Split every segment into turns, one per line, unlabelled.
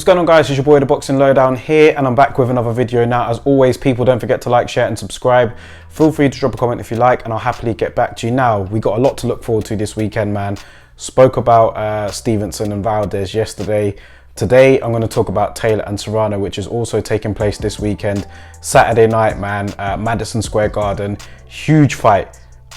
going on, guys? It's your boy the Boxing Lowdown here, and I'm back with another video now. As always, people, don't forget to like, share and subscribe. Feel free to drop a comment if you like, and I'll happily get back to you. Now, we got a lot to look forward to this weekend, man. Spoke about Stevenson and Valdez yesterday. Today I'm going to talk about Taylor and Serrano, which is also taking place this weekend, Saturday night, man, Madison Square Garden. Huge fight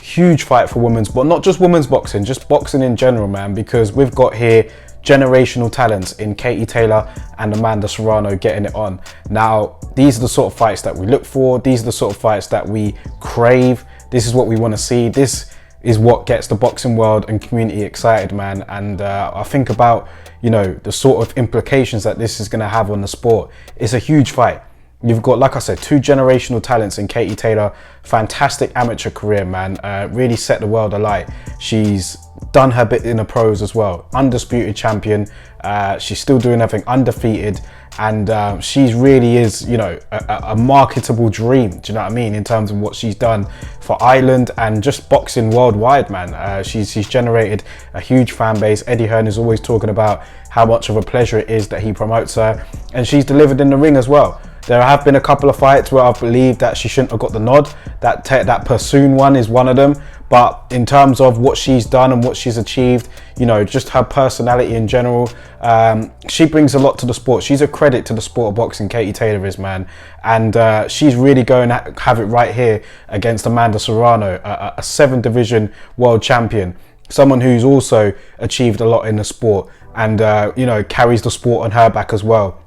for women's, but not just women's boxing, just boxing in general, man, because we've got here generational talents in Katie Taylor and Amanda Serrano getting it on. Now, these are the sort of fights that we look for. These are the sort of fights that we crave. This is what we want to see. This is what gets the boxing world and community excited, man. And I think about, you know, the sort of implications that this is going to have on the sport. It's a huge fight. You've got, like I said, two generational talents in Katie Taylor. Fantastic amateur career, man. Really set the world alight. She's done her bit in the pros as well. Undisputed champion. She's still doing everything, undefeated. And she really is, you know, a marketable dream. Do you know what I mean? In terms of what she's done for Ireland and just boxing worldwide, man. She's generated a huge fan base. Eddie Hearn is always talking about how much of a pleasure it is that he promotes her. And she's delivered in the ring as well. There have been a couple of fights where I've believed that she shouldn't have got the nod. That Pursoon one is one of them. But in terms of what she's done and what she's achieved, you know, just her personality in general, she brings a lot to the sport. She's a credit to the sport of boxing, Katie Taylor is, man. And she's really going to have it right here against Amanda Serrano, a 7th division world champion. Someone who's also achieved a lot in the sport and, you know, carries the sport on her back as well.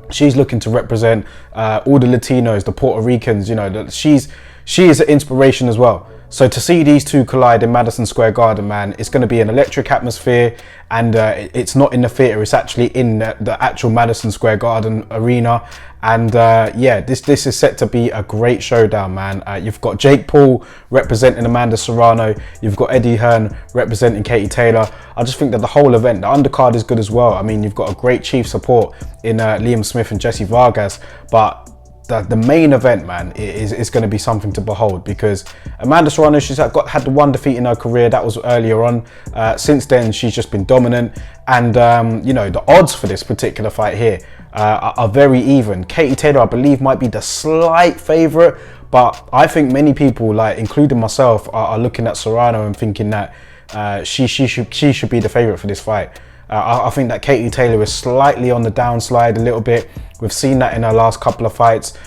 She's looking to represent all the Latinos, the Puerto Ricans, you know, she is an inspiration as well. So to see these two collide in Madison Square Garden, man, it's going to be an electric atmosphere, and it's not in the theatre, it's actually in the actual Madison Square Garden arena. And yeah, this is set to be a great showdown, man. You've got Jake Paul representing Amanda Serrano. You've got Eddie Hearn representing Katie Taylor. I just think that the whole event, the undercard is good as well. I mean, you've got a great chief support in Liam Smith and Jesse Vargas, but the main event, man, is going to be something to behold, because Amanda Serrano, she's had the one defeat in her career. That was earlier on. Since then, she's just been dominant. And, you know, the odds for this particular fight here are very even. Katie Taylor, I believe, might be the slight favourite, but I think many people, like including myself, are looking at Serrano and thinking that she should be the favourite for this fight. I think that Katie Taylor is slightly on the downslide a little bit. We've seen that in her last couple of fights.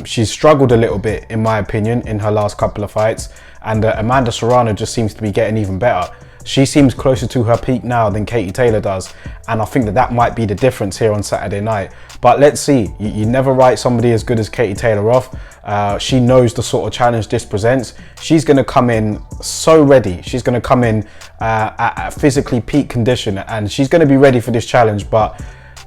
She's struggled a little bit, in my opinion, in her last couple of fights. And Amanda Serrano just seems to be getting even better. She seems closer to her peak now than Katie Taylor does. And I think that might be the difference here on Saturday night. But let's see. You never write somebody as good as Katie Taylor off. She knows the sort of challenge this presents. She's going to come in so ready. She's going to come in at physically peak condition, and she's going to be ready for this challenge. But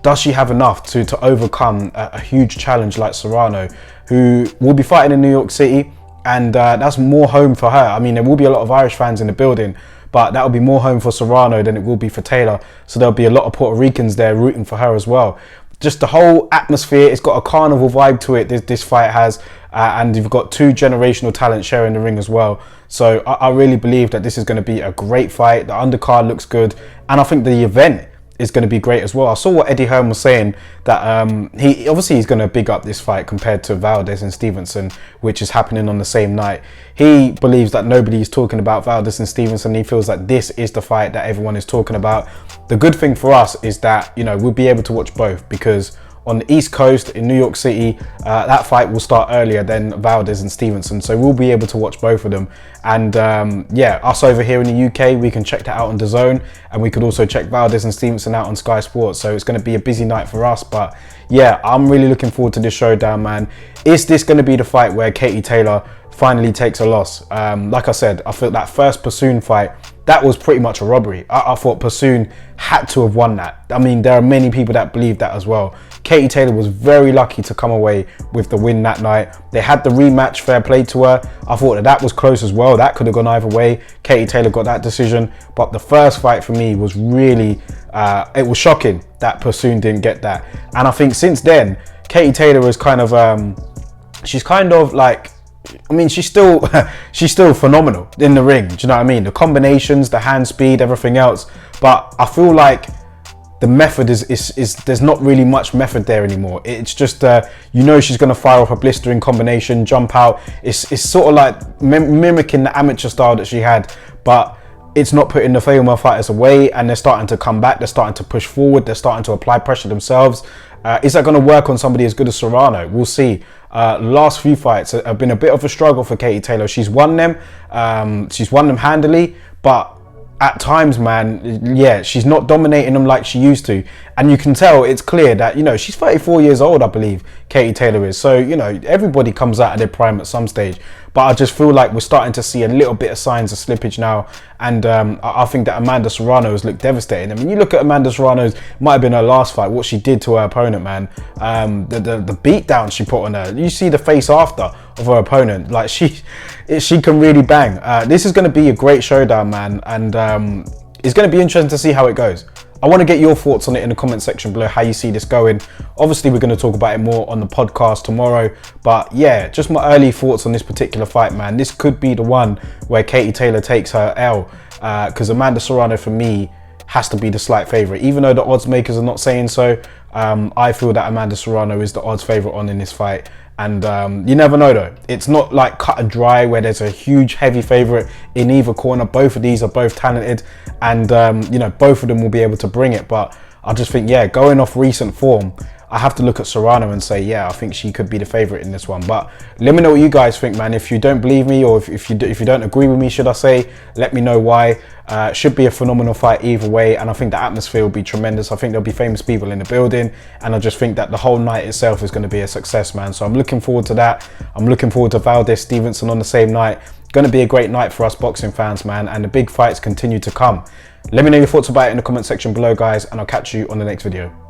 does she have enough to overcome a huge challenge like Serrano, who will be fighting in New York City? And that's more home for her. I mean, there will be a lot of Irish fans in the building, but that will be more home for Serrano than it will be for Taylor. So there'll be a lot of Puerto Ricans there rooting for her as well. Just the whole atmosphere, it's got a carnival vibe to it, this fight has. And you've got two generational talents sharing the ring as well. So I really believe that this is going to be a great fight. The undercard looks good. And I think the event is going to be great as well. I saw what Eddie Hearn was saying, that he's going to big up this fight compared to Valdez and Stevenson, which is happening on the same night. He believes that nobody is talking about Valdez and Stevenson. He feels that this is the fight that everyone is talking about. The good thing for us is that, you know, we'll be able to watch both, because on the East Coast in New York City, that fight will start earlier than Valdez and Stevenson, so we'll be able to watch both of them. And yeah, us over here in the UK, we can check that out on DAZN, and we could also check Valdez and Stevenson out on Sky Sports. So it's going to be a busy night for us. But yeah, I'm really looking forward to this showdown, man. Is this going to be the fight where Katie Taylor finally takes a loss? Like I said, I feel that first Pursoon fight, that was pretty much a robbery. I thought Pursoon had to have won that. I mean, there are many people that believe that as well. Katie Taylor was very lucky to come away with the win that night. They had the rematch, fair play to her. I thought that was close as well. That could have gone either way. Katie Taylor got that decision. But the first fight for me was really, it was shocking that Pursoon didn't get that. And I think since then, Katie Taylor is kind of, she's kind of like, I mean, she's still phenomenal in the ring. Do you know what I mean? The combinations, the hand speed, everything else. But I feel like the method is there's not really much method there anymore. It's just she's going to fire off a blistering combination, jump out. It's sort of like mimicking the amateur style that she had, but it's not putting the female fighters away, and they're starting to come back. They're starting to push forward. They're starting to apply pressure themselves. Is that going to work on somebody as good as Serrano? We'll see. Last few fights have been a bit of a struggle for Katie Taylor. She's won them. She's won them handily, but at times, man, yeah, she's not dominating them like she used to. And you can tell, it's clear that, she's 34 years old, I believe, Katie Taylor is. So, everybody comes out of their prime at some stage. But I just feel like we're starting to see a little bit of signs of slippage now. And I think that Amanda Serrano has looked devastating. I mean, you look at Amanda Serrano's, might have been her last fight, what she did to her opponent, man. The beat down she put on her. You see the face after of her opponent. Like, she can really bang. This is going to be a great showdown, man. And it's going to be interesting to see how it goes. I want to get your thoughts on it in the comment section below, how you see this going. Obviously, we're going to talk about it more on the podcast tomorrow. But yeah, just my early thoughts on this particular fight, man. This could be the one where Katie Taylor takes her L. Because Amanda Serrano, for me, has to be the slight favourite. Even though the odds makers are not saying so, I feel that Amanda Serrano is the odds favourite on in this fight. And you never know though. It's not like cut and dry where there's a huge heavy favourite in either corner. Both of these are both talented, and both of them will be able to bring it. But I just think, yeah, going off recent form, I have to look at Serrano and say, yeah, I think she could be the favourite in this one. But let me know what you guys think, man. If you don't believe me, or if you don't agree with me, should I say, let me know why. Should be a phenomenal fight either way, and I think the atmosphere will be tremendous. I think there'll be famous people in the building, and I just think that the whole night itself is going to be a success, man. So I'm looking forward to that. I'm looking forward to Valdez Stevenson on the same night. Going to be a great night for us boxing fans, man, and the big fights continue to come. Let me know your thoughts about it in the comment section below, guys, and I'll catch you on the next video.